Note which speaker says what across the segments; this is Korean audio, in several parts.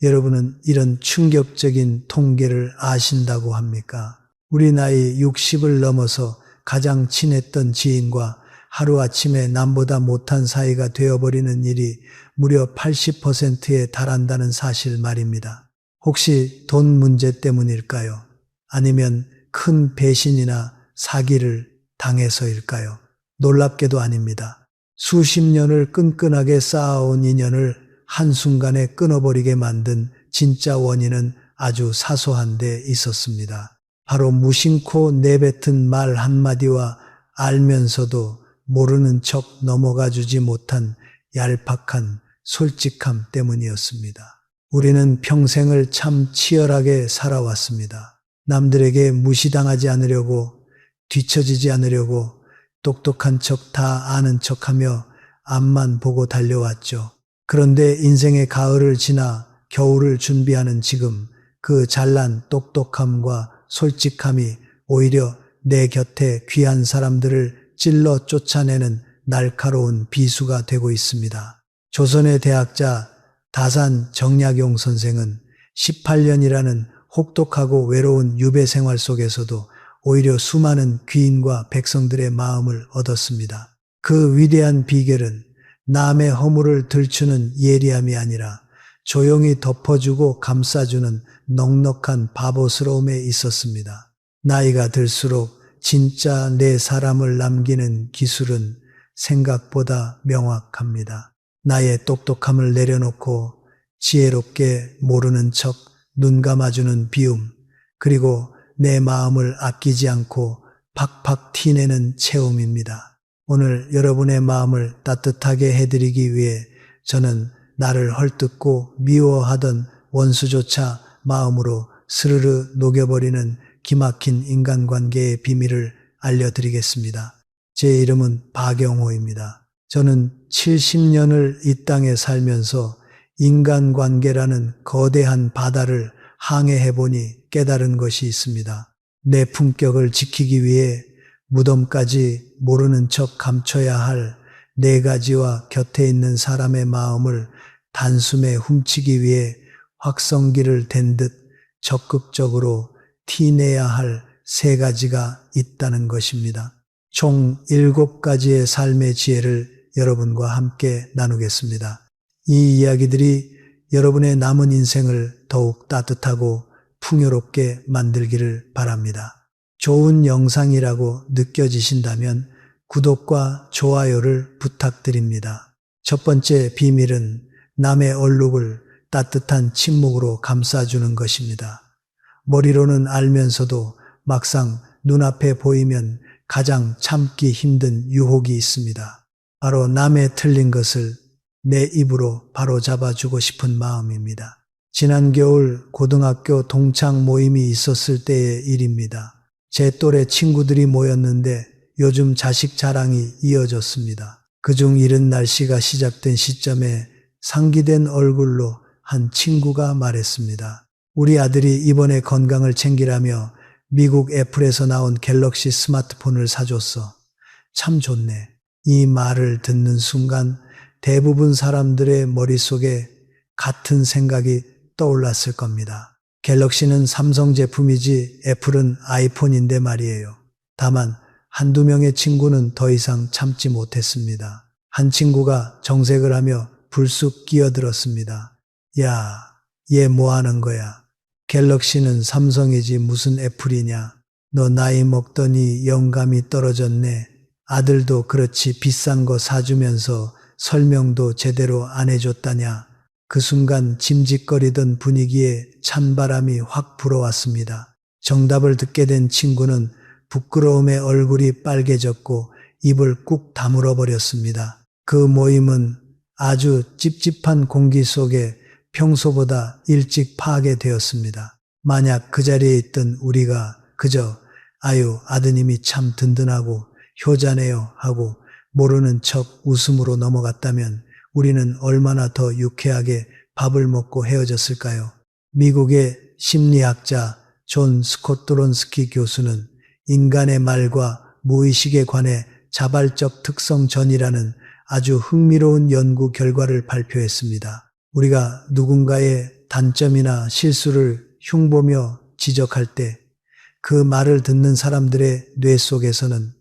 Speaker 1: 여러분은 이런 충격적인 통계를 아신다고 합니까? 우리 나이 60을 넘어서 가장 친했던 지인과 하루아침에 남보다 못한 사이가 되어버리는 일이 무려 80%에 달한다는 사실 말입니다. 혹시 돈 문제 때문일까요? 아니면 큰 배신이나 사기를 당해서일까요? 놀랍게도 아닙니다. 수십 년을 끈끈하게 쌓아온 인연을 한순간에 끊어버리게 만든 진짜 원인은 아주 사소한 데 있었습니다. 바로 무심코 내뱉은 말 한마디와 알면서도 모르는 척 넘어가 주지 못한 얄팍한 솔직함 때문이었습니다. 우리는 평생을 참 치열하게 살아왔습니다. 남들에게 무시당하지 않으려고, 뒤처지지 않으려고 똑똑한 척 다 아는 척하며 앞만 보고 달려왔죠. 그런데 인생의 가을을 지나 겨울을 준비하는 지금 그 잘난 똑똑함과 솔직함이 오히려 내 곁에 귀한 사람들을 찔러 쫓아내는 날카로운 비수가 되고 있습니다. 조선의 대학자 다산 정약용 선생은 18년이라는 혹독하고 외로운 유배 생활 속에서도 오히려 수많은 귀인과 백성들의 마음을 얻었습니다. 그 위대한 비결은 남의 허물을 들추는 예리함이 아니라 조용히 덮어주고 감싸주는 넉넉한 바보스러움에 있었습니다. 나이가 들수록 진짜 내 사람을 남기는 기술은 생각보다 명확합니다. 나의 똑똑함을 내려놓고 지혜롭게 모르는 척 눈 감아주는 비움, 그리고 내 마음을 아끼지 않고 팍팍 티내는 체험입니다. 오늘 여러분의 마음을 따뜻하게 해드리기 위해 저는 나를 헐뜯고 미워하던 원수조차 마음으로 스르르 녹여버리는 기막힌 인간관계의 비밀을 알려드리겠습니다. 제 이름은 박영호입니다. 저는 70년을 이 땅에 살면서 인간관계라는 거대한 바다를 항해해보니 깨달은 것이 있습니다. 내 품격을 지키기 위해 무덤까지 모르는 척 감춰야 할 4가지와 곁에 있는 사람의 마음을 단숨에 훔치기 위해 확성기를 댄 듯 적극적으로 티내야 할 3가지가 있다는 것입니다. 총 7가지의 삶의 지혜를 여러분과 함께 나누겠습니다. 이 이야기들이 여러분의 남은 인생을 더욱 따뜻하고 풍요롭게 만들기를 바랍니다. 좋은 영상이라고 느껴지신다면 구독과 좋아요를 부탁드립니다. 첫 번째 비밀은 남의 얼룩을 따뜻한 침묵으로 감싸주는 것입니다. 머리로는 알면서도 막상 눈앞에 보이면 가장 참기 힘든 유혹이 있습니다. 바로 남의 틀린 것을 내 입으로 바로 잡아주고 싶은 마음입니다. 지난 겨울 고등학교 동창 모임이 있었을 때의 일입니다. 제 또래 친구들이 모였는데 요즘 자식 자랑이 이어졌습니다. 그중 이른 날씨가 시작된 시점에 상기된 얼굴로 한 친구가 말했습니다. 우리 아들이 이번에 건강을 챙기라며 미국 애플에서 나온 갤럭시 스마트폰을 사줬어. 참 좋네. 이 말을 듣는 순간 대부분 사람들의 머릿속에 같은 생각이 떠올랐을 겁니다. 갤럭시는 삼성 제품이지 애플은 아이폰인데 말이에요. 다만 한두 명의 친구는 더 이상 참지 못했습니다. 한 친구가 정색을 하며 불쑥 끼어들었습니다. 야, 얘 뭐 하는 거야? 갤럭시는 삼성이지 무슨 애플이냐? 너 나이 먹더니 영감이 떨어졌네. 아들도 그렇지 비싼 거 사주면서 설명도 제대로 안 해줬다냐. 그 순간 짐짓거리던 분위기에 찬바람이 확 불어왔습니다. 정답을 듣게 된 친구는 부끄러움에 얼굴이 빨개졌고 입을 꾹 다물어 버렸습니다. 그 모임은 아주 찝찝한 공기 속에 평소보다 일찍 파괴되었습니다. 만약 그 자리에 있던 우리가 그저 아유 아드님이 참 든든하고 효자네요 하고 모르는 척 웃음으로 넘어갔다면 우리는 얼마나 더 유쾌하게 밥을 먹고 헤어졌을까요? 미국의 심리학자 존 스콧도론스키 교수는 인간의 말과 무의식에 관해 자발적 특성전이라는 아주 흥미로운 연구 결과를 발표했습니다. 우리가 누군가의 단점이나 실수를 흉보며 지적할 때 그 말을 듣는 사람들의 뇌 속에서는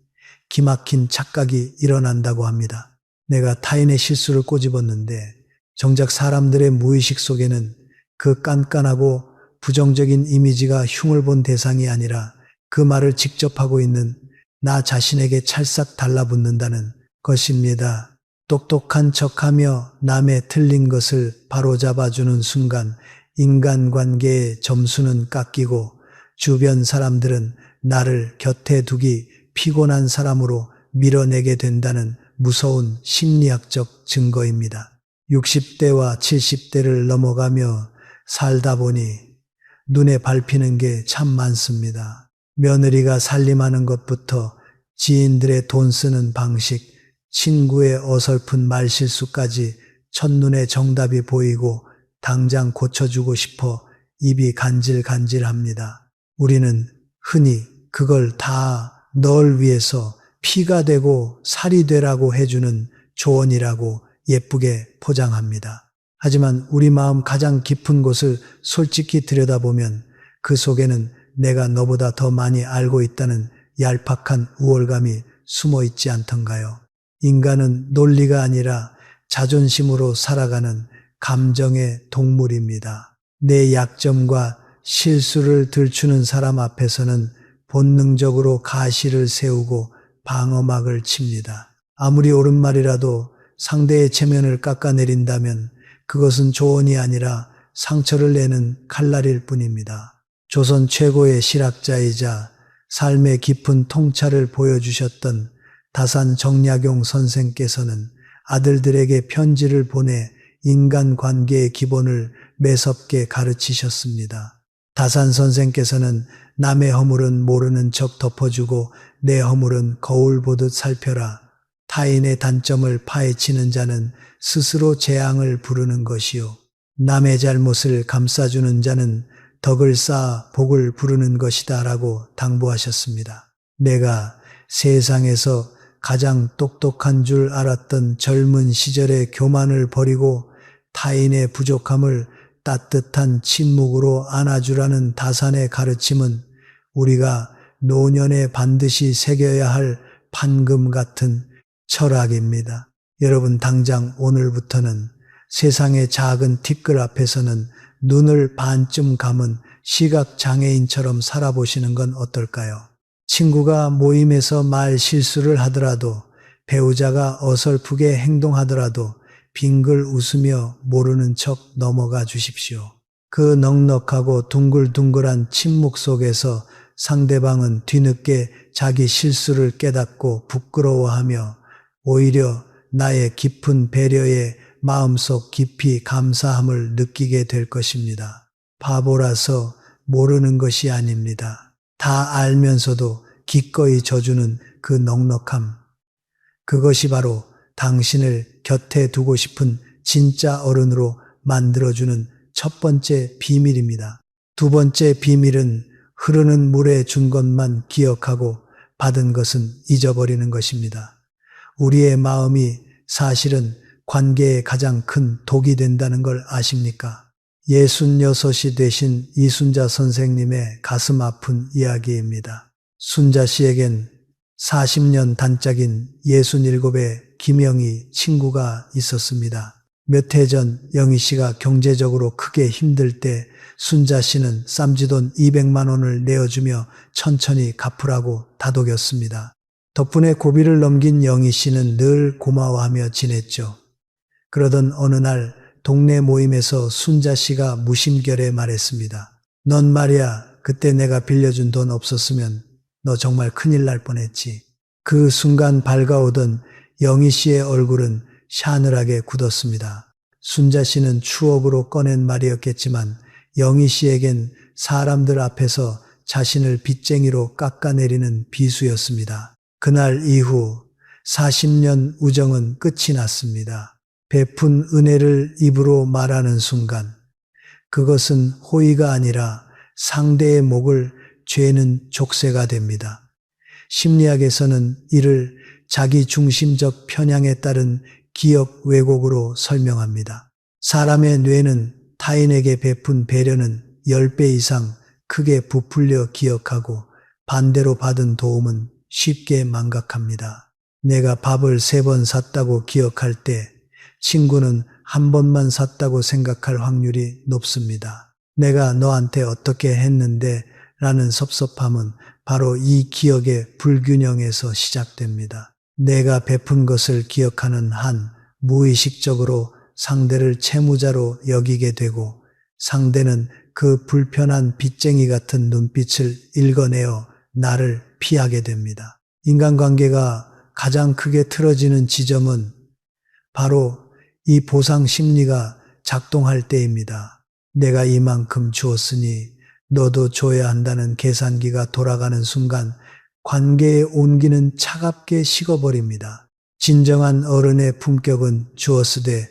Speaker 1: 기막힌 착각이 일어난다고 합니다. 내가 타인의 실수를 꼬집었는데 정작 사람들의 무의식 속에는 그 깐깐하고 부정적인 이미지가 흉을 본 대상이 아니라 그 말을 직접 하고 있는 나 자신에게 찰싹 달라붙는다는 것입니다. 똑똑한 척하며 남의 틀린 것을 바로잡아주는 순간 인간관계의 점수는 깎이고 주변 사람들은 나를 곁에 두기 피곤한 사람으로 밀어내게 된다는 무서운 심리학적 증거입니다. 60대와 70대를 넘어가며 살다 보니 눈에 밟히는 게 참 많습니다. 며느리가 살림하는 것부터 지인들의 돈 쓰는 방식, 친구의 어설픈 말실수까지 첫눈에 정답이 보이고 당장 고쳐주고 싶어 입이 간질간질합니다. 우리는 흔히 그걸 다 널 위해서 피가 되고 살이 되라고 해주는 조언이라고 예쁘게 포장합니다. 하지만 우리 마음 가장 깊은 곳을 솔직히 들여다보면 그 속에는 내가 너보다 더 많이 알고 있다는 얄팍한 우월감이 숨어 있지 않던가요? 인간은 논리가 아니라 자존심으로 살아가는 감정의 동물입니다. 내 약점과 실수를 들추는 사람 앞에서는 본능적으로 가시를 세우고 방어막을 칩니다. 아무리 옳은 말이라도 상대의 체면을 깎아내린다면 그것은 조언이 아니라 상처를 내는 칼날일 뿐입니다. 조선 최고의 실학자이자 삶의 깊은 통찰을 보여주셨던 다산 정약용 선생께서는 아들들에게 편지를 보내 인간관계의 기본을 매섭게 가르치셨습니다. 다산 선생께서는 남의 허물은 모르는 척 덮어주고 내 허물은 거울 보듯 살펴라. 타인의 단점을 파헤치는 자는 스스로 재앙을 부르는 것이요. 남의 잘못을 감싸주는 자는 덕을 쌓아 복을 부르는 것이다 라고 당부하셨습니다. 내가 세상에서 가장 똑똑한 줄 알았던 젊은 시절의 교만을 버리고 타인의 부족함을 따뜻한 침묵으로 안아주라는 다산의 가르침은 우리가 노년에 반드시 새겨야 할 판금 같은 철학입니다. 여러분 당장 오늘부터는 세상의 작은 티끌 앞에서는 눈을 반쯤 감은 시각장애인처럼 살아보시는 건 어떨까요? 친구가 모임에서 말 실수를 하더라도 배우자가 어설프게 행동하더라도 빙글 웃으며 모르는 척 넘어가 주십시오. 그 넉넉하고 둥글둥글한 침묵 속에서 상대방은 뒤늦게 자기 실수를 깨닫고 부끄러워하며 오히려 나의 깊은 배려에 마음속 깊이 감사함을 느끼게 될 것입니다. 바보라서 모르는 것이 아닙니다. 다 알면서도 기꺼이 져주는 그 넉넉함. 그것이 바로 당신을 곁에 두고 싶은 진짜 어른으로 만들어주는 첫 번째 비밀입니다. 두 번째 비밀은 흐르는 물에 준 것만 기억하고 받은 것은 잊어버리는 것입니다. 우리의 마음이 사실은 관계에 가장 큰 독이 된다는 걸 아십니까? 66이 되신 이순자 선생님의 가슴 아픈 이야기입니다. 순자 씨에겐 40년 단짝인 67의 김영희 친구가 있었습니다. 몇 해 전 영희 씨가 경제적으로 크게 힘들 때 순자 씨는 쌈지돈 200만 원을 내어주며 천천히 갚으라고 다독였습니다. 덕분에 고비를 넘긴 영희 씨는 늘 고마워하며 지냈죠. 그러던 어느 날 동네 모임에서 순자 씨가 무심결에 말했습니다. 넌 말이야, 그때 내가 빌려준 돈 없었으면 너 정말 큰일 날 뻔했지. 그 순간 밝아오던 영희 씨의 얼굴은 샤늘하게 굳었습니다. 순자 씨는 추억으로 꺼낸 말이었겠지만 영희 씨에겐 사람들 앞에서 자신을 빚쟁이로 깎아내리는 비수였습니다. 그날 이후 40년 우정은 끝이 났습니다. 베푼 은혜를 입으로 말하는 순간 그것은 호의가 아니라 상대의 목을 죄는 족쇄가 됩니다. 심리학에서는 이를 자기 중심적 편향에 따른 기억 왜곡으로 설명합니다. 사람의 뇌는 타인에게 베푼 배려는 10배 이상 크게 부풀려 기억하고 반대로 받은 도움은 쉽게 망각합니다. 내가 밥을 3번 샀다고 기억할 때 친구는 한 번만 샀다고 생각할 확률이 높습니다. 내가 너한테 어떻게 했는데 라는 섭섭함은 바로 이 기억의 불균형에서 시작됩니다. 내가 베푼 것을 기억하는 한 무의식적으로 상대를 채무자로 여기게 되고 상대는 그 불편한 빚쟁이 같은 눈빛을 읽어내어 나를 피하게 됩니다. 인간관계가 가장 크게 틀어지는 지점은 바로 이 보상 심리가 작동할 때입니다. 내가 이만큼 주었으니 너도 줘야 한다는 계산기가 돌아가는 순간 관계의 온기는 차갑게 식어버립니다. 진정한 어른의 품격은 주었으되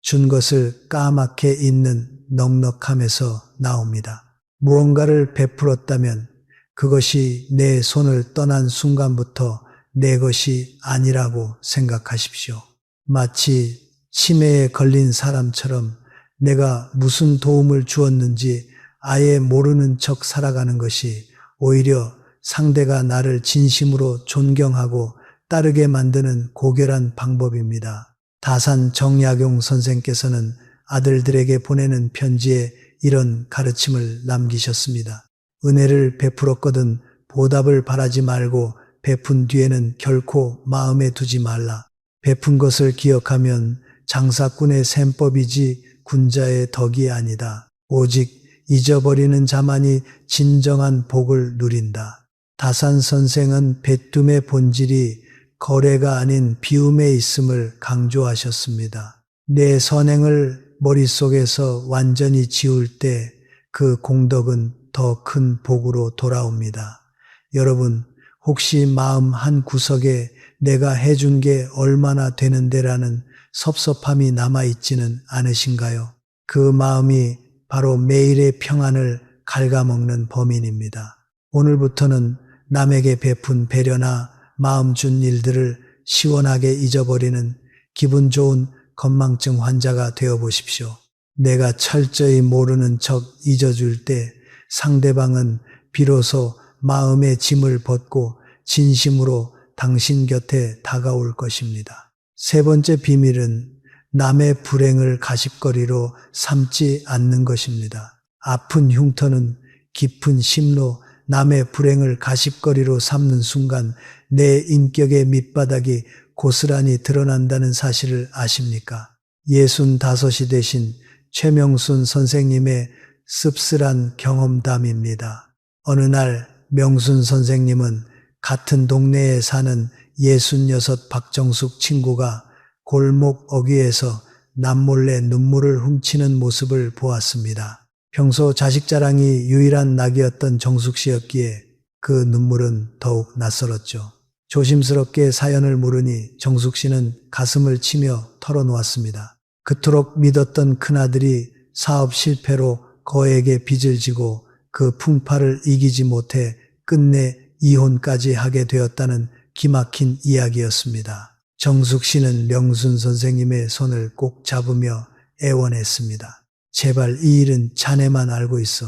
Speaker 1: 준 것을 까맣게 잊는 넉넉함에서 나옵니다. 무언가를 베풀었다면 그것이 내 손을 떠난 순간부터 내 것이 아니라고 생각하십시오. 마치 치매에 걸린 사람처럼 내가 무슨 도움을 주었는지 아예 모르는 척 살아가는 것이 오히려 상대가 나를 진심으로 존경하고 따르게 만드는 고결한 방법입니다. 다산 정약용 선생께서는 아들들에게 보내는 편지에 이런 가르침을 남기셨습니다. 은혜를 베풀었거든 보답을 바라지 말고 베푼 뒤에는 결코 마음에 두지 말라. 베푼 것을 기억하면 장사꾼의 셈법이지 군자의 덕이 아니다. 오직 잊어버리는 자만이 진정한 복을 누린다. 다산 선생은 베툼의 본질이 거래가 아닌 비움에 있음을 강조하셨습니다. 내 선행을 머릿속에서 완전히 지울 때 그 공덕은 더 큰 복으로 돌아옵니다. 여러분, 혹시 마음 한 구석에 내가 해준 게 얼마나 되는데라는 섭섭함이 남아있지는 않으신가요? 그 마음이 바로 매일의 평안을 갉아먹는 범인입니다. 오늘부터는 남에게 베푼 배려나 마음 준 일들을 시원하게 잊어버리는 기분 좋은 건망증 환자가 되어 보십시오. 내가 철저히 모르는 척 잊어줄 때 상대방은 비로소 마음의 짐을 벗고 진심으로 당신 곁에 다가올 것입니다. 세 번째 비밀은 남의 불행을 가십거리로 삼지 않는 것입니다. 아픈 흉터는 깊은 심로 남의 불행을 가십거리로 삼는 순간 내 인격의 밑바닥이 고스란히 드러난다는 사실을 아십니까? 65이 되신 최명순 선생님의 씁쓸한 경험담입니다. 어느 날 명순 선생님은 같은 동네에 사는 66 박정숙 친구가 골목 어귀에서 남몰래 눈물을 훔치는 모습을 보았습니다. 평소 자식 자랑이 유일한 낙이었던 정숙 씨였기에 그 눈물은 더욱 낯설었죠. 조심스럽게 사연을 물으니 정숙 씨는 가슴을 치며 털어놓았습니다. 그토록 믿었던 큰아들이 사업 실패로 거액의 빚을 지고 그 풍파를 이기지 못해 끝내 이혼까지 하게 되었다는 기막힌 이야기였습니다. 정숙 씨는 명순 선생님의 손을 꼭 잡으며 애원했습니다. 제발 이 일은 자네만 알고 있어.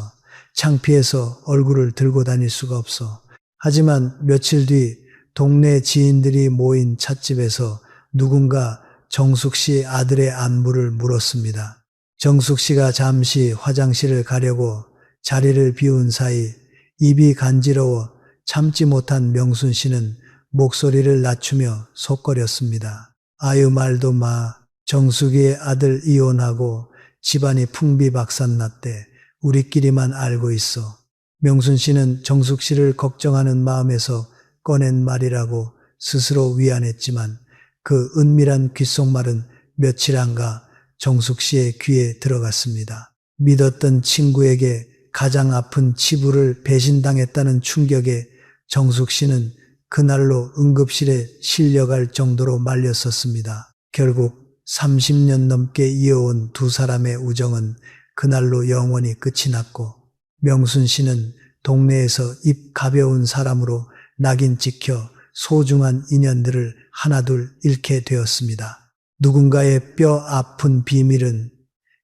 Speaker 1: 창피해서 얼굴을 들고 다닐 수가 없어. 하지만 며칠 뒤 동네 지인들이 모인 찻집에서 누군가 정숙 씨 아들의 안부를 물었습니다. 정숙 씨가 잠시 화장실을 가려고 자리를 비운 사이 입이 간지러워 참지 못한 명순 씨는 목소리를 낮추며 속거렸습니다. 아유 말도 마. 정숙이의 아들 이혼하고 집안이 풍비박산났대. 우리끼리만 알고 있어. 명순 씨는 정숙 씨를 걱정하는 마음에서 꺼낸 말이라고 스스로 위안했지만 그 은밀한 귓속말은 며칠 안가 정숙 씨의 귀에 들어갔습니다. 믿었던 친구에게 가장 아픈 치부를 배신당했다는 충격에 정숙 씨는 그날로 응급실에 실려갈 정도로 말렸었습니다. 결국 30년 넘게 이어온 두 사람의 우정은 그날로 영원히 끝이 났고 명순 씨는 동네에서 입 가벼운 사람으로 낙인 찍혀 소중한 인연들을 하나둘 잃게 되었습니다. 누군가의 뼈 아픈 비밀은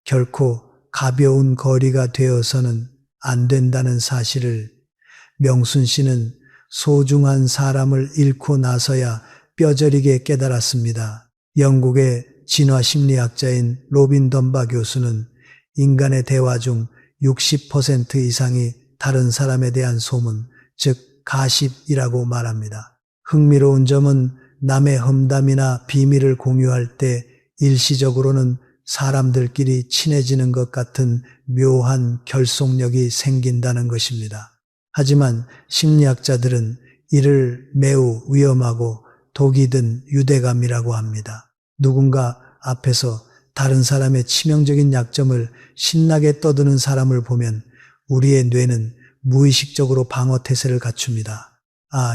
Speaker 1: 결코 가벼운 거리가 되어서는 안 된다는 사실을 명순 씨는 소중한 사람을 잃고 나서야 뼈저리게 깨달았습니다. 영국의 진화심리학자인 로빈 덤바 교수는 인간의 대화 중 60% 이상이 다른 사람에 대한 소문, 즉 가십이라고 말합니다. 흥미로운 점은 남의 험담이나 비밀을 공유할 때 일시적으로는 사람들끼리 친해지는 것 같은 묘한 결속력이 생긴다는 것입니다. 하지만 심리학자들은 이를 매우 위험하고 독이 든 유대감이라고 합니다. 누군가 앞에서 다른 사람의 치명적인 약점을 신나게 떠드는 사람을 보면 우리의 뇌는 무의식적으로 방어 태세를 갖춥니다.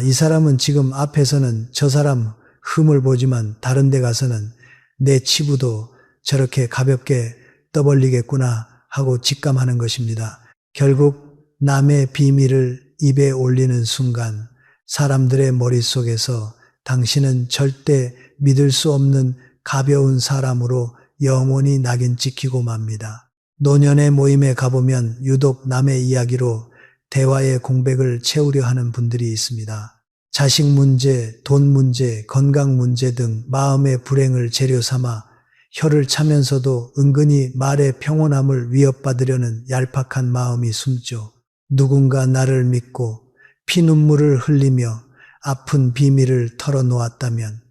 Speaker 1: 이 사람은 지금 앞에서는 저 사람 흠을 보지만 다른 데 가서는 내 치부도 저렇게 가볍게 떠벌리겠구나 하고 직감하는 것입니다. 결국 남의 비밀을 입에 올리는 순간 사람들의 머릿속에서 당신은 절대 믿을 수 없는 가벼운 사람으로 영원히 낙인 찍히고 맙니다. 노년의 모임에 가보면 유독 남의 이야기로 대화의 공백을 채우려 하는 분들이 있습니다. 자식 문제, 돈 문제, 건강 문제 등 마음의 불행을 재료 삼아 혀를 차면서도 은근히 말의 평온함을 위협받으려는 얄팍한 마음이 숨죠. 누군가 나를 믿고 피눈물을 흘리며 아픈 비밀을 털어놓았다면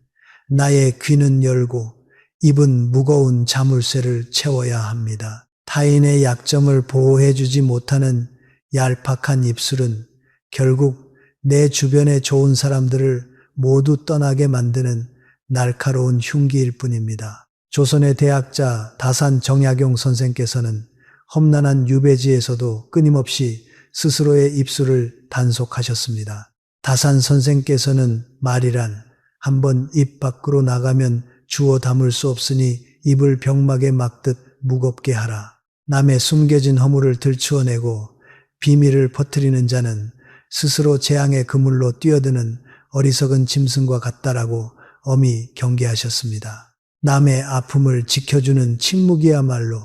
Speaker 1: 나의 귀는 열고 입은 무거운 자물쇠를 채워야 합니다. 타인의 약점을 보호해주지 못하는 얄팍한 입술은 결국 내 주변의 좋은 사람들을 모두 떠나게 만드는 날카로운 흉기일 뿐입니다. 조선의 대학자 다산 정약용 선생께서는 험난한 유배지에서도 끊임없이 스스로의 입술을 단속하셨습니다. 다산 선생께서는 말이란 한번 입 밖으로 나가면 주워 담을 수 없으니 입을 병막에 막듯 무겁게 하라. 남의 숨겨진 허물을 들추어내고 비밀을 퍼뜨리는 자는 스스로 재앙의 그물로 뛰어드는 어리석은 짐승과 같다라고 엄히 경계하셨습니다. 남의 아픔을 지켜주는 침묵이야말로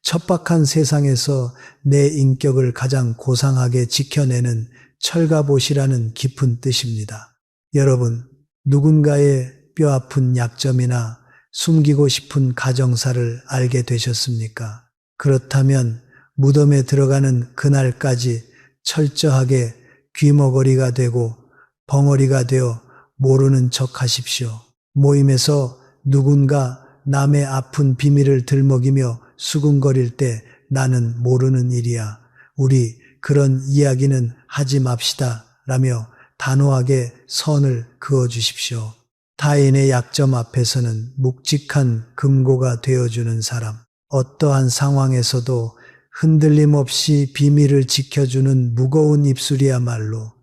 Speaker 1: 척박한 세상에서 내 인격을 가장 고상하게 지켜내는 철갑옷이라는 깊은 뜻입니다. 여러분, 누군가의 뼈아픈 약점이나 숨기고 싶은 가정사를 알게 되셨습니까? 그렇다면 무덤에 들어가는 그날까지 철저하게 귀머거리가 되고 벙어리가 되어 모르는 척 하십시오. 모임에서 누군가 남의 아픈 비밀을 들먹이며 수군거릴 때 나는 모르는 일이야. 우리 그런 이야기는 하지 맙시다. 라며 단호하게 선을 그어주십시오. 타인의 약점 앞에서는 묵직한 금고가 되어주는 사람. 어떠한 상황에서도 흔들림 없이 비밀을 지켜주는 무거운 입술이야말로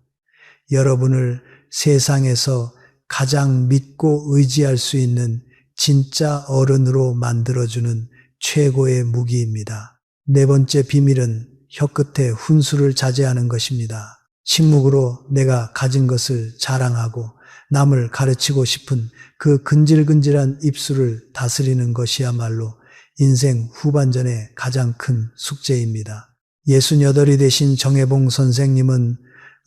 Speaker 1: 여러분을 세상에서 가장 믿고 의지할 수 있는 진짜 어른으로 만들어주는 최고의 무기입니다. 네 번째 비밀은 혀끝에 훈수를 자제하는 것입니다. 침묵으로 내가 가진 것을 자랑하고 남을 가르치고 싶은 그 근질근질한 입술을 다스리는 것이야말로 인생 후반전의 가장 큰 숙제입니다. 68이 되신 정혜봉 선생님은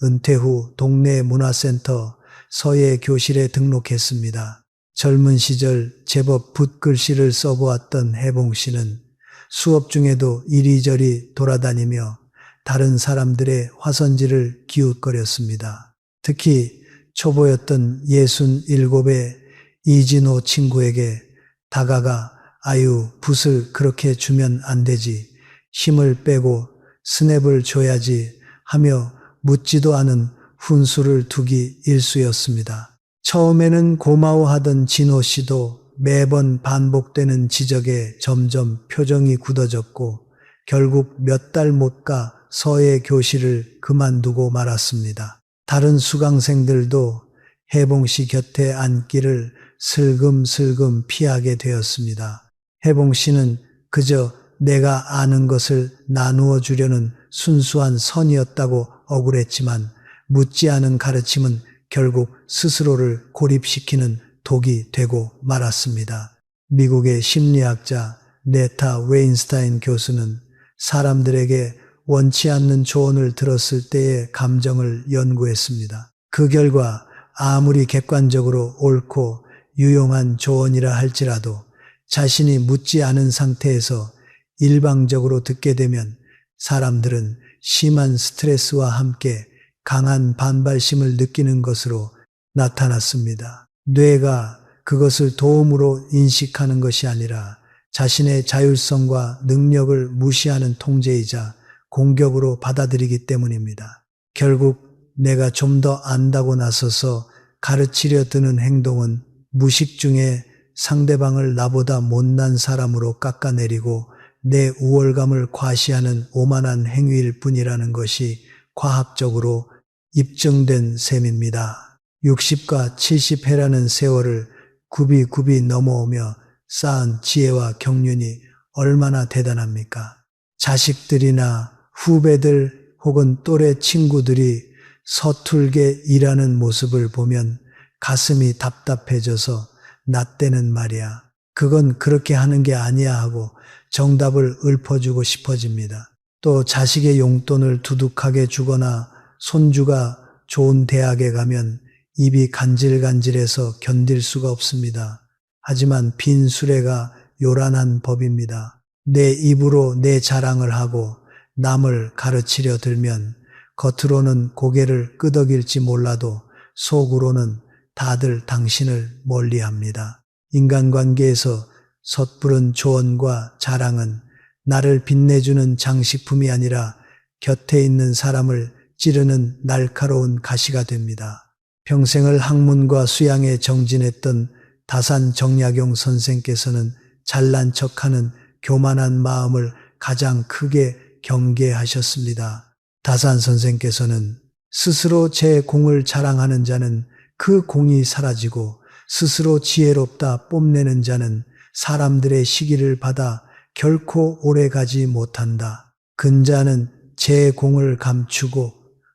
Speaker 1: 은퇴 후 동네 문화센터 서예 교실에 등록했습니다. 젊은 시절 제법 붓글씨를 써보았던 혜봉 씨는 수업 중에도 이리저리 돌아다니며 다른 사람들의 화선지를 기웃거렸습니다. 특히 초보였던 67의 이진호 친구에게 다가가 아유, 붓을 그렇게 주면 안 되지. 힘을 빼고 스냅을 줘야지 하며 묻지도 않은 훈수를 두기 일쑤였습니다. 처음에는 고마워하던 진호 씨도 매번 반복되는 지적에 점점 표정이 굳어졌고 결국 몇 달 못 가 서예 교실을 그만두고 말았습니다. 다른 수강생들도 혜봉 씨 곁에 앉기를 슬금슬금 피하게 되었습니다. 혜봉 씨는 그저 내가 아는 것을 나누어 주려는 순수한 선이었다고 억울했지만 묻지 않은 가르침은 결국 스스로를 고립시키는 독이 되고 말았습니다. 미국의 심리학자 네타 웨인스타인 교수는 사람들에게 원치 않는 조언을 들었을 때의 감정을 연구했습니다. 그 결과 아무리 객관적으로 옳고 유용한 조언이라 할지라도 자신이 묻지 않은 상태에서 일방적으로 듣게 되면 사람들은 심한 스트레스와 함께 강한 반발심을 느끼는 것으로 나타났습니다. 뇌가 그것을 도움으로 인식하는 것이 아니라 자신의 자율성과 능력을 무시하는 통제이자 공격으로 받아들이기 때문입니다. 결국 내가 좀 더 안다고 나서서 가르치려 드는 행동은 무식 중에 상대방을 나보다 못난 사람으로 깎아내리고 내 우월감을 과시하는 오만한 행위일 뿐이라는 것이 과학적으로 입증된 셈입니다. 60과 70해라는 세월을 굽이굽이 넘어오며 쌓은 지혜와 경륜이 얼마나 대단합니까? 자식들이나 후배들 혹은 또래 친구들이 서툴게 일하는 모습을 보면 가슴이 답답해져서 나 때는 말이야. 그건 그렇게 하는 게 아니야 하고 정답을 읊어주고 싶어집니다. 또 자식의 용돈을 두둑하게 주거나 손주가 좋은 대학에 가면 입이 간질간질해서 견딜 수가 없습니다. 하지만 빈 수레가 요란한 법입니다. 내 입으로 내 자랑을 하고 남을 가르치려 들면 겉으로는 고개를 끄덕일지 몰라도 속으로는 다들 당신을 멀리합니다. 인간관계에서 섣부른 조언과 자랑은 나를 빛내주는 장식품이 아니라 곁에 있는 사람을 찌르는 날카로운 가시가 됩니다. 평생을 학문과 수양에 정진했던 다산 정약용 선생께서는 잘난 척하는 교만한 마음을 가장 크게 경계하셨습니다. 다산 선생께서는 스스로 제 공을 자랑하는 자는 그 공이 사라지고 스스로 지혜롭다 뽐내는 자는 사람들의 시기를 받아 결코 오래가지 못한다. 근자는 제 공을 감추고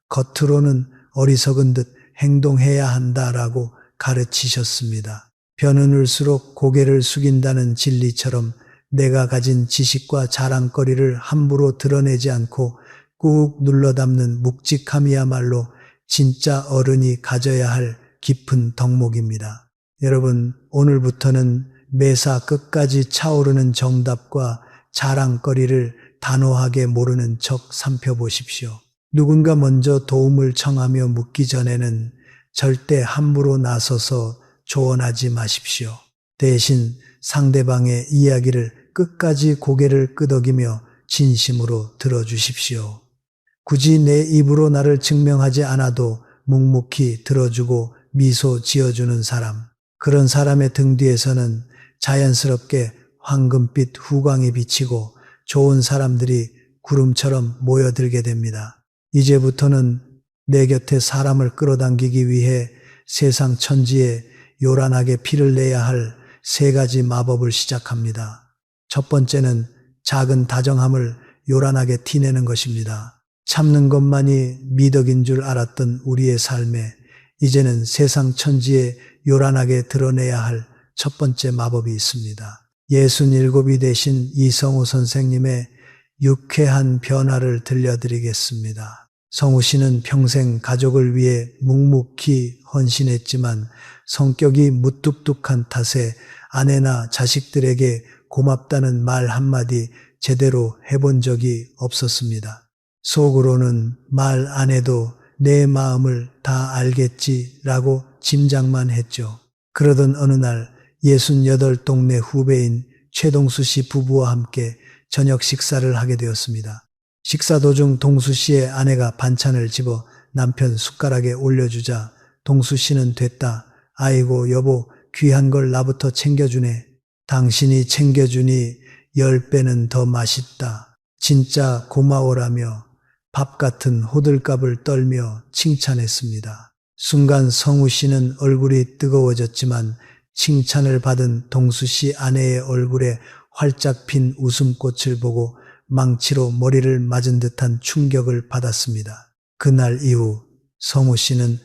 Speaker 1: 겉으로는 어리석은 듯 행동해야 한다라고 가르치셨습니다. 벼는 울수록 고개를 숙인다는 진리처럼 내가 가진 지식과 자랑거리를 함부로 드러내지 않고 꾹 눌러 담는 묵직함이야말로 진짜 어른이 가져야 할 깊은 덕목입니다. 여러분, 오늘부터는 매사 끝까지 차오르는 정답과 자랑거리를 단호하게 모르는 척 살펴보십시오. 누군가 먼저 도움을 청하며 묻기 전에는 절대 함부로 나서서 조언하지 마십시오. 대신 상대방의 이야기를 끝까지 고개를 끄덕이며 진심으로 들어주십시오. 굳이 내 입으로 나를 증명하지 않아도 묵묵히 들어주고 미소 지어주는 사람, 그런 사람의 등 뒤에서는 자연스럽게 황금빛 후광이 비치고 좋은 사람들이 구름처럼 모여들게 됩니다. 이제부터는 내 곁에 사람을 끌어당기기 위해 세상 천지에 요란하게 피를 내야 할 3가지 마법을 시작합니다. 첫 번째는 작은 다정함을 요란하게 티내는 것입니다. 참는 것만이 미덕인 줄 알았던 우리의 삶에 이제는 세상 천지에 요란하게 드러내야 할 첫 번째 마법이 있습니다. 67이 되신 이성우 선생님의 유쾌한 변화를 들려드리겠습니다. 성우 씨는 평생 가족을 위해 묵묵히 헌신했지만 성격이 무뚝뚝한 탓에 아내나 자식들에게 고맙다는 말 한마디 제대로 해본 적이 없었습니다. 속으로는 말 안 해도 내 마음을 다 알겠지라고 짐작만 했죠. 그러던 어느 날 68동네 후배인 최동수 씨 부부와 함께 저녁 식사를 하게 되었습니다. 식사 도중 동수 씨의 아내가 반찬을 집어 남편 숟가락에 올려주자 동수 씨는 됐다. 아이고 여보 귀한 걸 나부터 챙겨주네. 당신이 챙겨주니 10배는 더 맛있다. 진짜 고마워라며 밥 같은 호들갑을 떨며 칭찬했습니다. 순간 성우 씨는 얼굴이 뜨거워졌지만 칭찬을 받은 동수 씨 아내의 얼굴에 활짝 핀 웃음꽃을 보고 망치로 머리를 맞은 듯한 충격을 받았습니다. 그날 이후 성우 씨는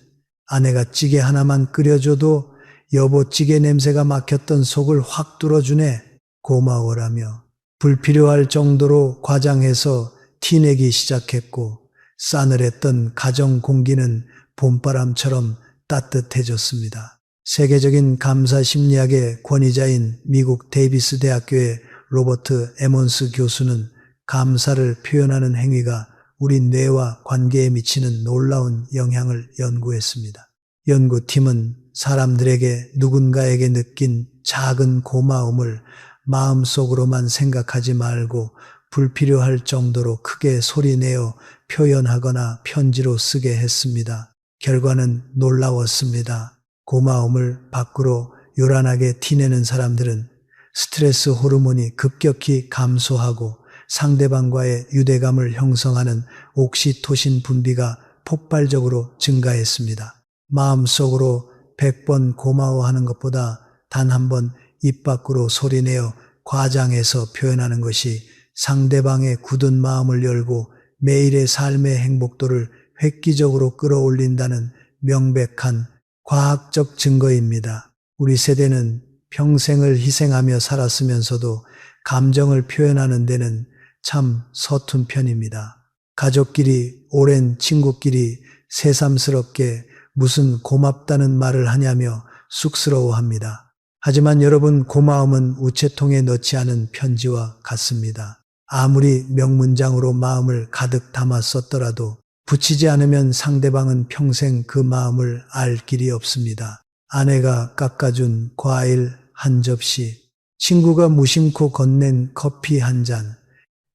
Speaker 1: 아내가 찌개 하나만 끓여줘도 여보 찌개 냄새가 막혔던 속을 확 뚫어주네 고마워라며 불필요할 정도로 과장해서 티내기 시작했고 싸늘했던 가정 공기는 봄바람처럼 따뜻해졌습니다. 세계적인 감사 심리학의 권위자인 미국 데이비스 대학교의 로버트 에몬스 교수는 감사를 표현하는 행위가 우리 뇌와 관계에 미치는 놀라운 영향을 연구했습니다. 연구팀은 사람들에게 누군가에게 느낀 작은 고마움을 마음속으로만 생각하지 말고 불필요할 정도로 크게 소리내어 표현하거나 편지로 쓰게 했습니다. 결과는 놀라웠습니다. 고마움을 밖으로 요란하게 티내는 사람들은 스트레스 호르몬이 급격히 감소하고 상대방과의 유대감을 형성하는 옥시토신 분비가 폭발적으로 증가했습니다. 마음속으로 100번 고마워하는 것보다 단 한 번 입 밖으로 소리내어 과장해서 표현하는 것이 상대방의 굳은 마음을 열고 매일의 삶의 행복도를 획기적으로 끌어올린다는 명백한 과학적 증거입니다. 우리 세대는 평생을 희생하며 살았으면서도 감정을 표현하는 데는 참 서툰 편입니다. 가족끼리, 오랜 친구끼리 새삼스럽게 무슨 고맙다는 말을 하냐며 쑥스러워합니다. 하지만 여러분, 고마움은 우체통에 넣지 않은 편지와 같습니다. 아무리 명문장으로 마음을 가득 담아 썼더라도 붙이지 않으면 상대방은 평생 그 마음을 알 길이 없습니다. 아내가 깎아준 과일 한 접시, 친구가 무심코 건넨 커피 한 잔,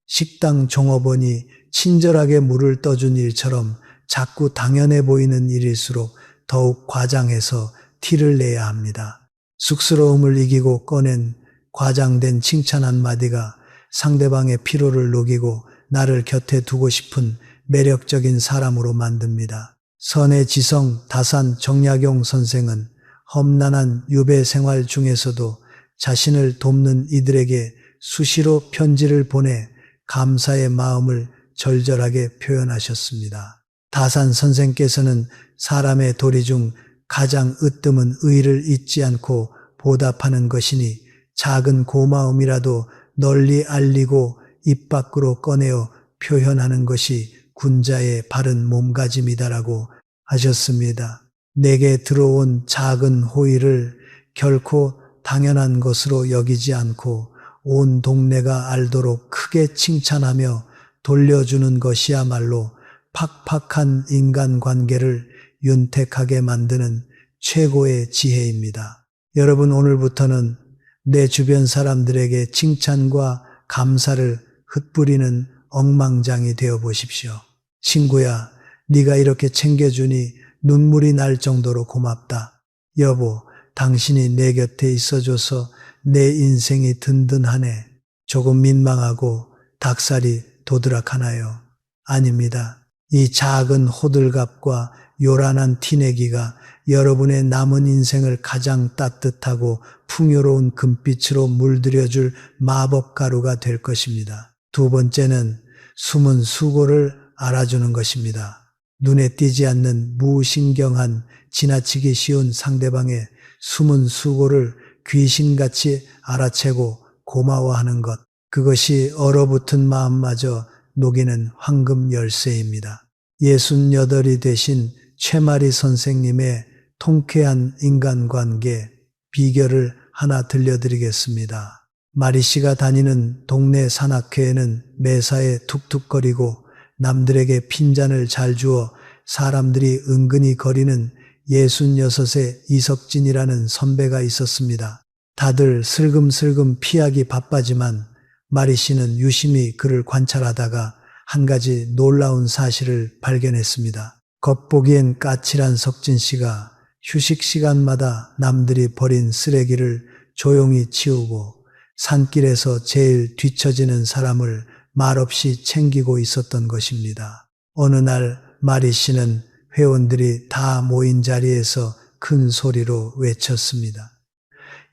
Speaker 1: 식당 종업원이 친절하게 물을 떠준 일처럼 자꾸 당연해 보이는 일일수록 더욱 과장해서 티를 내야 합니다. 쑥스러움을 이기고 꺼낸 과장된 칭찬 한마디가 상대방의 피로를 녹이고 나를 곁에 두고 싶은 매력적인 사람으로 만듭니다. 선해지성 다산 정약용 선생은 험난한 유배 생활 중에서도 자신을 돕는 이들에게 수시로 편지를 보내 감사의 마음을 절절하게 표현하셨습니다. 다산 선생께서는 사람의 도리 중 가장 으뜸은 의를 잊지 않고 보답하는 것이니 작은 고마움이라도 널리 알리고 입 밖으로 꺼내어 표현하는 것이 군자의 바른 몸가짐이다라고 하셨습니다. 내게 들어온 작은 호의를 결코 당연한 것으로 여기지 않고 온 동네가 알도록 크게 칭찬하며 돌려주는 것이야말로 팍팍한 인간관계를 윤택하게 만드는 최고의 지혜입니다. 여러분, 오늘부터는 내 주변 사람들에게 칭찬과 감사를 흩뿌리는 억망장이 되어 보십시오. 친구야, 네가 이렇게 챙겨주니 눈물이 날 정도로 고맙다. 여보, 당신이 내 곁에 있어줘서 내 인생이 든든하네. 조금 민망하고 닭살이 도드락하나요? 아닙니다. 이 작은 호들갑과 요란한 티내기가 여러분의 남은 인생을 가장 따뜻하고 풍요로운 금빛으로 물들여줄 마법 가루가 될 것입니다. 두 번째는 숨은 수고를 알아주는 것입니다. 눈에 띄지 않는 무신경한 지나치기 쉬운 상대방의 숨은 수고를 귀신같이 알아채고 고마워하는 것, 그것이 얼어붙은 마음마저 녹이는 황금 열쇠입니다. 68이 되신 최마리 선생님의 통쾌한 인간관계 비결을 하나 들려드리겠습니다. 마리 씨가 다니는 동네 산악회에는 매사에 툭툭거리고 남들에게 핀잔을 잘 주어 사람들이 은근히 거리는 66의 이석진이라는 선배가 있었습니다. 다들 슬금슬금 피하기 바빠지만 마리 씨는 유심히 그를 관찰하다가 한 가지 놀라운 사실을 발견했습니다. 겉보기엔 까칠한 석진 씨가 휴식 시간마다 남들이 버린 쓰레기를 조용히 치우고 산길에서 제일 뒤처지는 사람을 말없이 챙기고 있었던 것입니다. 어느 날 마리 씨는 회원들이 다 모인 자리에서 큰 소리로 외쳤습니다.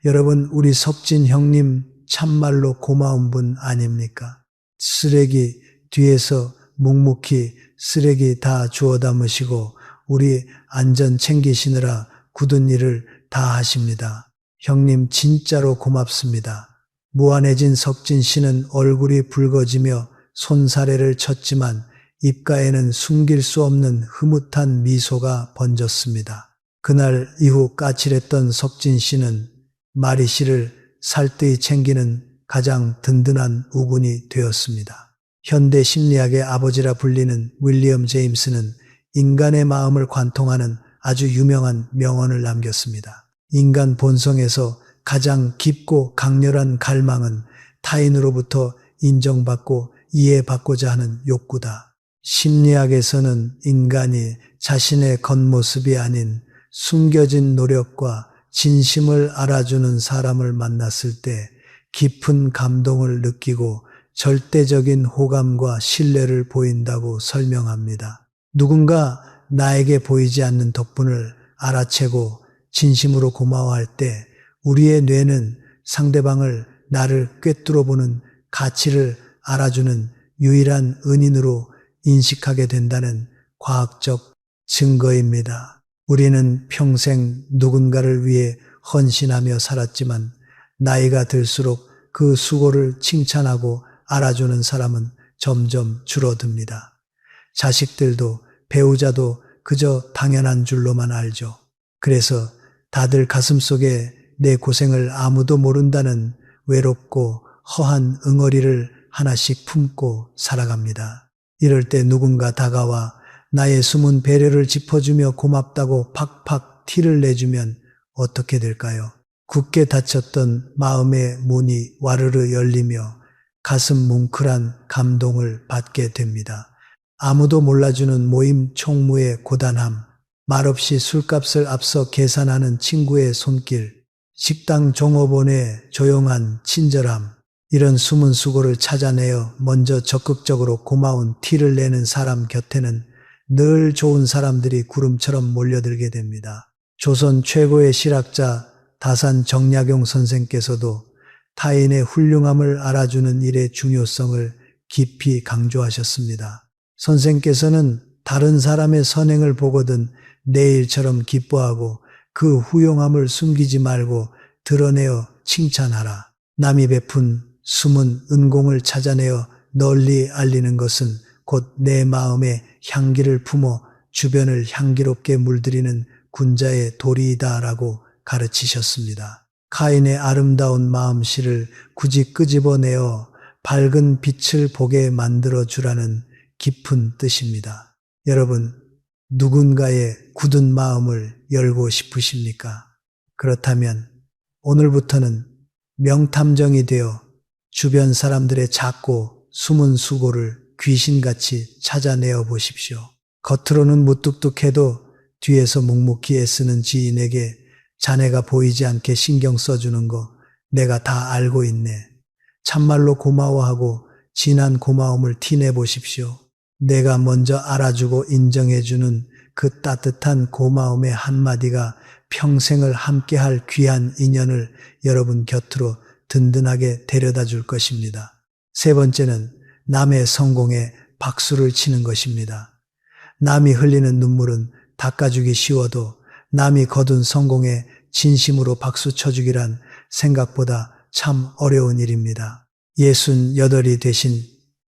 Speaker 1: 여러분, 우리 석진 형님 참말로 고마운 분 아닙니까? 쓰레기 뒤에서 묵묵히 쓰레기 다 주워 담으시고 우리 안전 챙기시느라 굳은 일을 다 하십니다. 형님 진짜로 고맙습니다. 무안해진 석진 씨는 얼굴이 붉어지며 손사래를 쳤지만 입가에는 숨길 수 없는 흐뭇한 미소가 번졌습니다. 그날 이후 까칠했던 석진 씨는 마리 씨를 살뜰히 챙기는 가장 든든한 우군이 되었습니다. 현대 심리학의 아버지라 불리는 윌리엄 제임스는 인간의 마음을 관통하는 아주 유명한 명언을 남겼습니다. 인간 본성에서 가장 깊고 강렬한 갈망은 타인으로부터 인정받고 이해받고자 하는 욕구다. 심리학에서는 인간이 자신의 겉모습이 아닌 숨겨진 노력과 진심을 알아주는 사람을 만났을 때 깊은 감동을 느끼고 절대적인 호감과 신뢰를 보인다고 설명합니다. 누군가 나에게 보이지 않는 덕분을 알아채고 진심으로 고마워할 때 우리의 뇌는 상대방을 나를 꿰뚫어 보는 가치를 알아주는 유일한 은인으로 인식하게 된다는 과학적 증거입니다. 우리는 평생 누군가를 위해 헌신하며 살았지만 나이가 들수록 그 수고를 칭찬하고 알아주는 사람은 점점 줄어듭니다. 자식들도 배우자도 그저 당연한 줄로만 알죠. 그래서 다들 가슴속에 내 고생을 아무도 모른다는 외롭고 허한 응어리를 하나씩 품고 살아갑니다. 이럴 때 누군가 다가와 나의 숨은 배려를 짚어주며 고맙다고 팍팍 티를 내주면 어떻게 될까요? 굳게 닫혔던 마음의 문이 와르르 열리며 가슴 뭉클한 감동을 받게 됩니다. 아무도 몰라주는 모임 총무의 고단함, 말없이 술값을 앞서 계산하는 친구의 손길, 식당 종업원의 조용한 친절함, 이런 숨은 수고를 찾아내어 먼저 적극적으로 고마운 티를 내는 사람 곁에는 늘 좋은 사람들이 구름처럼 몰려들게 됩니다. 조선 최고의 실학자 다산 정약용 선생께서도 타인의 훌륭함을 알아주는 일의 중요성을 깊이 강조하셨습니다. 선생께서는 다른 사람의 선행을 보거든 내 일처럼 기뻐하고 그 후용함을 숨기지 말고 드러내어 칭찬하라. 남이 베푼 숨은 은공을 찾아내어 널리 알리는 것은 곧 내 마음의 향기를 품어 주변을 향기롭게 물들이는 군자의 도리이다라고 가르치셨습니다. 카인의 아름다운 마음씨를 굳이 끄집어내어 밝은 빛을 보게 만들어주라는 깊은 뜻입니다. 여러분, 누군가의 굳은 마음을 열고 싶으십니까? 그렇다면 오늘부터는 명탐정이 되어 주변 사람들의 작고 숨은 수고를 귀신같이 찾아내어 보십시오. 겉으로는 무뚝뚝해도 뒤에서 묵묵히 애쓰는 지인에게 자네가 보이지 않게 신경 써주는 거 내가 다 알고 있네. 참말로 고마워하고 진한 고마움을 티내 보십시오. 내가 먼저 알아주고 인정해주는 그 따뜻한 고마움의 한마디가 평생을 함께할 귀한 인연을 여러분 곁으로 든든하게 데려다 줄 것입니다. 세 번째는 남의 성공에 박수를 치는 것입니다. 남이 흘리는 눈물은 닦아주기 쉬워도 남이 거둔 성공에 진심으로 박수 쳐주기란 생각보다 참 어려운 일입니다. 68이 되신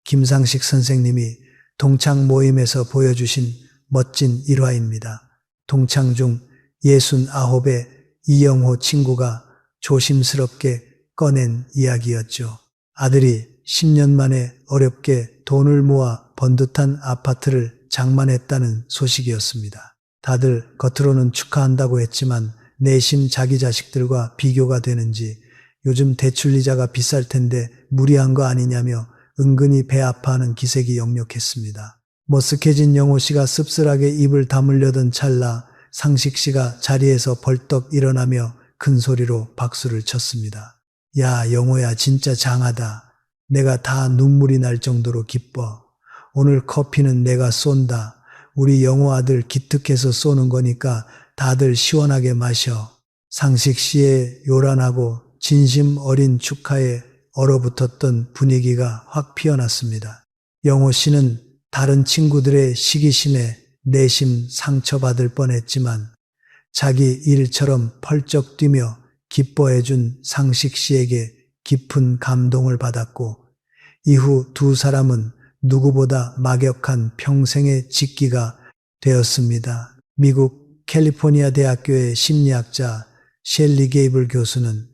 Speaker 1: 김상식 선생님이 동창 모임에서 보여주신 멋진 일화입니다. 동창 중 69의 이영호 친구가 조심스럽게 꺼낸 이야기였죠. 아들이 10년 만에 어렵게 돈을 모아 번듯한 아파트를 장만했다는 소식이었습니다. 다들 겉으로는 축하한다고 했지만 내심 자기 자식들과 비교가 되는지 요즘 대출이자가 비쌀 텐데 무리한 거 아니냐며 은근히 배 아파하는 기색이 역력했습니다. 머쓱해진 영호 씨가 씁쓸하게 입을 다물려던 찰나 상식 씨가 자리에서 벌떡 일어나며 큰 소리로 박수를 쳤습니다. 야, 영호야, 진짜 장하다. 내가 다 눈물이 날 정도로 기뻐. 오늘 커피는 내가 쏜다. 우리 영호 아들 기특해서 쏘는 거니까 다들 시원하게 마셔. 상식 씨의 요란하고 진심 어린 축하에 얼어붙었던 분위기가 확 피어났습니다. 영호 씨는 다른 친구들의 시기심에 내심 상처받을 뻔했지만 자기 일처럼 펄쩍 뛰며 기뻐해준 상식 씨에게 깊은 감동을 받았고 이후 두 사람은 누구보다 막역한 평생의 직기가 되었습니다. 미국 캘리포니아 대학교의 심리학자 셸리 게이블 교수는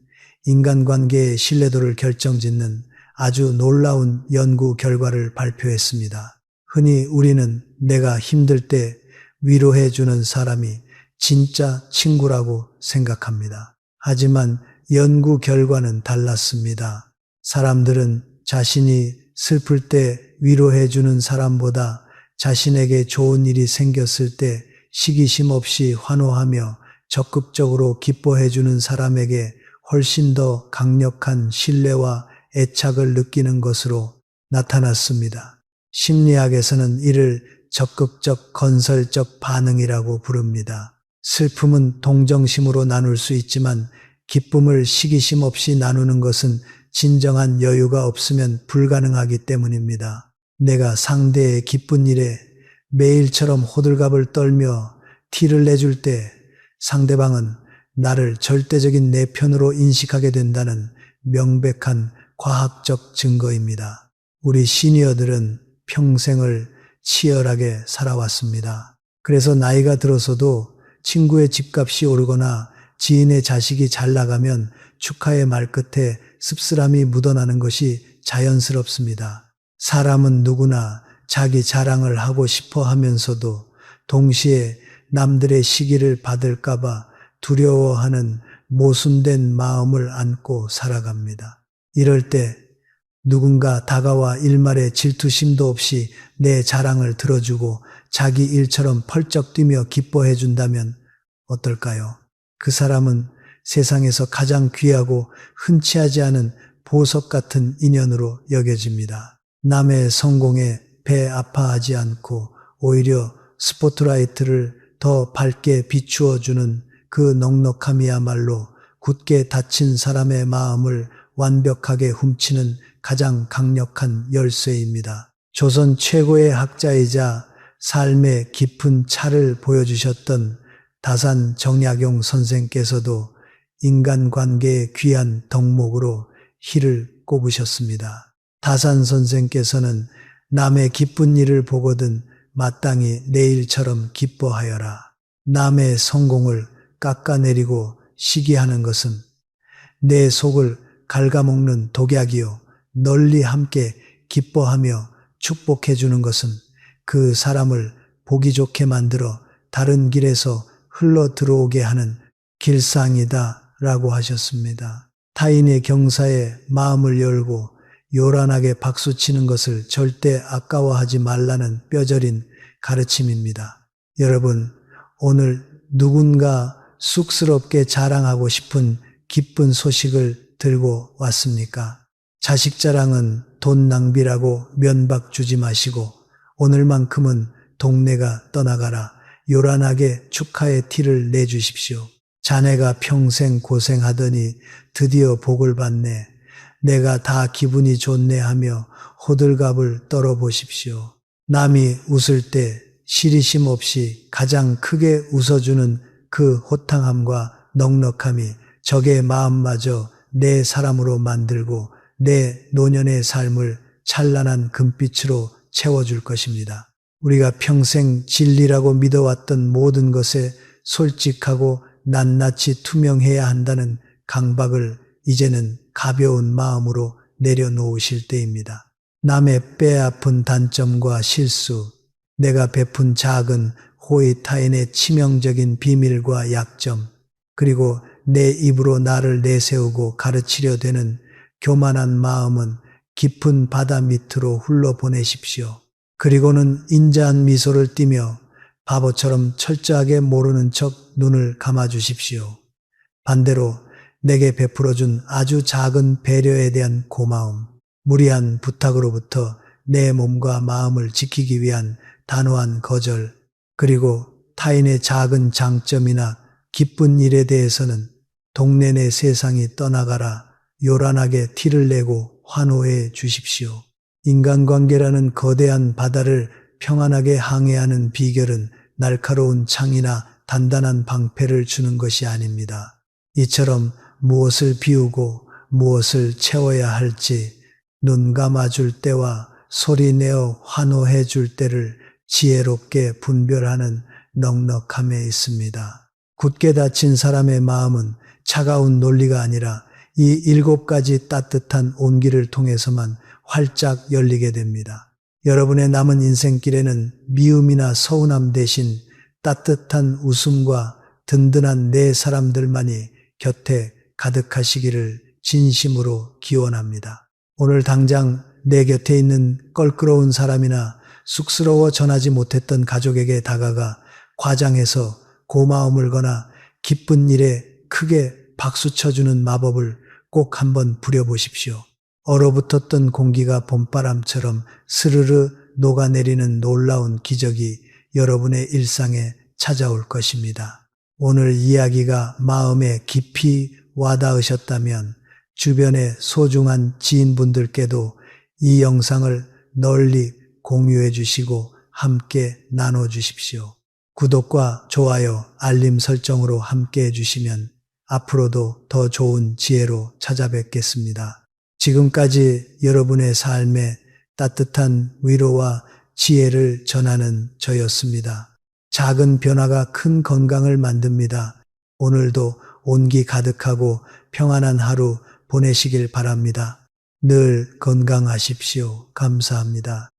Speaker 1: 인간관계의 신뢰도를 결정짓는 아주 놀라운 연구 결과를 발표했습니다. 흔히 우리는 내가 힘들 때 위로해 주는 사람이 진짜 친구라고 생각합니다. 하지만 연구 결과는 달랐습니다. 사람들은 자신이 슬플 때 위로해 주는 사람보다 자신에게 좋은 일이 생겼을 때 시기심 없이 환호하며 적극적으로 기뻐해 주는 사람에게 훨씬 더 강력한 신뢰와 애착을 느끼는 것으로 나타났습니다. 심리학에서는 이를 적극적 건설적 반응이라고 부릅니다. 슬픔은 동정심으로 나눌 수 있지만 기쁨을 시기심 없이 나누는 것은 진정한 여유가 없으면 불가능하기 때문입니다. 내가 상대의 기쁜 일에 매일처럼 호들갑을 떨며 티를 내줄 때 상대방은 나를 절대적인 내 편으로 인식하게 된다는 명백한 과학적 증거입니다. 우리 시니어들은 평생을 치열하게 살아왔습니다. 그래서 나이가 들어서도 친구의 집값이 오르거나 지인의 자식이 잘 나가면 축하의 말끝에 씁쓸함이 묻어나는 것이 자연스럽습니다. 사람은 누구나 자기 자랑을 하고 싶어 하면서도 동시에 남들의 시기를 받을까봐 두려워하는 모순된 마음을 안고 살아갑니다. 이럴 때 누군가 다가와 일말의 질투심도 없이 내 자랑을 들어주고 자기 일처럼 펄쩍 뛰며 기뻐해 준다면 어떨까요? 그 사람은 세상에서 가장 귀하고 흔치 하지 않은 보석 같은 인연으로 여겨집니다. 남의 성공에 배 아파하지 않고 오히려 스포트라이트를 더 밝게 비추어 주는 그 넉넉함이야말로 굳게 닫힌 사람의 마음을 완벽하게 훔치는 가장 강력한 열쇠입니다. 조선 최고의 학자이자 삶의 깊은 차를 보여주셨던 다산 정약용 선생께서도 인간관계의 귀한 덕목으로 희를 꼽으셨습니다. 다산 선생께서는 남의 기쁜 일을 보거든 마땅히 내 일처럼 기뻐하여라. 남의 성공을 깎아내리고 시기하는 것은 내 속을 갉아먹는 독약이요. 널리 함께 기뻐하며 축복해 주는 것은 그 사람을 보기 좋게 만들어 다른 길에서 흘러 들어오게 하는 길상이다 라고 하셨습니다. 타인의 경사에 마음을 열고 요란하게 박수치는 것을 절대 아까워하지 말라는 뼈저린 가르침입니다. 여러분, 오늘 누군가 쑥스럽게 자랑하고 싶은 기쁜 소식을 들고 왔습니까? 자식 자랑은 돈 낭비라고 면박 주지 마시고 오늘만큼은 동네가 떠나가라 요란하게 축하의 티를 내주십시오. 자네가 평생 고생하더니 드디어 복을 받네. 내가 다 기분이 좋네 하며 호들갑을 떨어보십시오. 남이 웃을 때 시리심 없이 가장 크게 웃어주는 그 호탕함과 넉넉함이 적의 마음마저 내 사람으로 만들고 내 노년의 삶을 찬란한 금빛으로 채워줄 것입니다. 우리가 평생 진리라고 믿어왔던 모든 것에 솔직하고 낱낱이 투명해야 한다는 강박을 이제는 가벼운 마음으로 내려놓으실 때입니다. 남의 뼈아픈 단점과 실수, 내가 베푼 작은 호의 타인의 치명적인 비밀과 약점, 그리고 내 입으로 나를 내세우고 가르치려 되는 교만한 마음은 깊은 바다 밑으로 흘러보내십시오. 그리고는 인자한 미소를 띠며 바보처럼 철저하게 모르는 척 눈을 감아주십시오. 반대로 내게 베풀어준 아주 작은 배려에 대한 고마움, 무리한 부탁으로부터 내 몸과 마음을 지키기 위한 단호한 거절, 그리고 타인의 작은 장점이나 기쁜 일에 대해서는 동네 내 세상이 떠나가라 요란하게 티를 내고 환호해 주십시오. 인간관계라는 거대한 바다를 평안하게 항해하는 비결은 날카로운 창이나 단단한 방패를 주는 것이 아닙니다. 이처럼 무엇을 비우고 무엇을 채워야 할지 눈 감아줄 때와 소리내어 환호해 줄 때를 지혜롭게 분별하는 넉넉함에 있습니다. 굳게 닫힌 사람의 마음은 차가운 논리가 아니라 이 7가지 따뜻한 온기를 통해서만 활짝 열리게 됩니다. 여러분의 남은 인생길에는 미움이나 서운함 대신 따뜻한 웃음과 든든한 네 사람들만이 곁에 가득하시기를 진심으로 기원합니다. 오늘 당장 내 곁에 있는 껄끄러운 사람이나 쑥스러워 전하지 못했던 가족에게 다가가 과장해서 고마움을 거나 기쁜 일에 크게 박수 쳐주는 마법을 꼭 한번 부려보십시오. 얼어붙었던 공기가 봄바람처럼 스르르 녹아내리는 놀라운 기적이 여러분의 일상에 찾아올 것입니다. 오늘 이야기가 마음에 깊이 와닿으셨다면 주변의 소중한 지인분들께도 이 영상을 널리 공유해 주시고 함께 나눠 주십시오. 구독과 좋아요, 알림 설정으로 함께 해주시면 앞으로도 더 좋은 지혜로 찾아뵙겠습니다. 지금까지 여러분의 삶에 따뜻한 위로와 지혜를 전하는 저였습니다. 작은 변화가 큰 건강을 만듭니다. 오늘도 온기 가득하고 평안한 하루 보내시길 바랍니다. 늘 건강하십시오. 감사합니다.